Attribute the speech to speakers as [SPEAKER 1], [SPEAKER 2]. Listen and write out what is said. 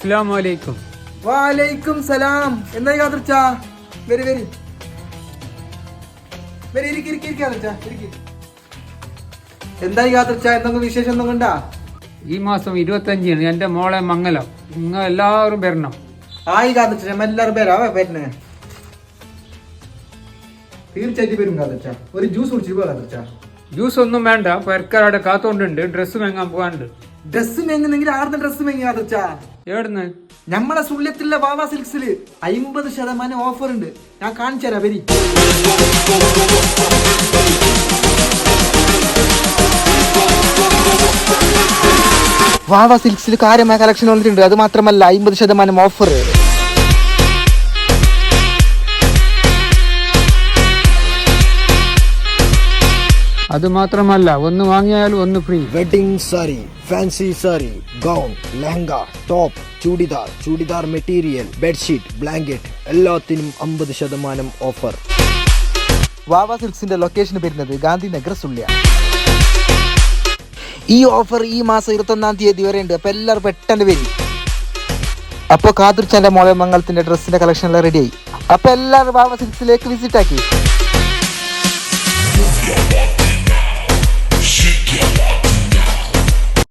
[SPEAKER 1] അസ്സലാമലൈക്കും.
[SPEAKER 2] വാലൈക്കും സലാം. എന്തായി കാതർച്ച? വരി വരി വരി എന്തായി കാതർച്ച? എന്തെങ്കിലും വിശേഷം ഒന്നും കണ്ടാ?
[SPEAKER 1] ഈ മാസം 25 എന്റെ മോളെ മംഗലം. നിങ്ങൾ എല്ലാവരും വരണം.
[SPEAKER 2] ആയി കാതർച്ച, എല്ലാവരും പേരാവേ പേരിനെ തീർച്ചയായിട്ടും വരും കാതർച്ച. ഒരു ജ്യൂസ് കുടിച്ചിട്ട് പോ കാതർച്ച.
[SPEAKER 1] ജ്യൂസ് ഒന്നും വേണ്ട, പെരക്കാരുടെ കാത്തോണ്ടുണ്ട്. ഡ്രസ്സ് വാങ്ങാൻ പോകാണ്ട്.
[SPEAKER 2] ഡ്രസ്സ് മേങ്ങുന്നെങ്കിൽ ആർന്ന് ഡ്രസ്സ് മേങ്ങി കാതർച്ച?
[SPEAKER 1] എവിടുന്ന്?
[SPEAKER 2] നമ്മളെ സുള്ളിയത്തിലുള്ള വാവ സിൽക്സില് 50% ഓഫർ ഉണ്ട്. ഞാൻ കാണിച്ചു തരാം. വരി. വാവ സിൽക്സിൽ കാര്യമായ കളക്ഷൻ വന്നിട്ടുണ്ട്. അത് മാത്രമല്ല 50% ഓഫർ.
[SPEAKER 1] അത് മാത്രമല്ല, ഒന്ന് വാങ്ങിയാൽ ഒന്ന് free.
[SPEAKER 3] Wedding sari, fancy sari, gown, lehenga, top, churidar material, bedsheet, blanket എല്ലാത്തിനും 50% ഓഫർ.
[SPEAKER 2] വാവ സിൽക്സിന്റെ ലൊക്കേഷൻ വരുന്നത് ഗാന്ധിനഗർ സുള്ളിയ. ഈ ഓഫർ ഈ മാസം 21-ാം തീയതി വരെ ഉണ്ട്. അപ്പൊ എല്ലാവരും പെട്ടെന്ന് വരും. അപ്പൊ കാതിർച്ചാന്റെ മോളെ മംഗളത്തിന്റെ ഡ്രസ്സിന്റെ കളക്ഷൻ എല്ലാം റെഡിയായി. അപ്പൊ എല്ലാവരും വാവ സിൽക്സിലേക്ക് വിസിറ്റ് ആക്കി.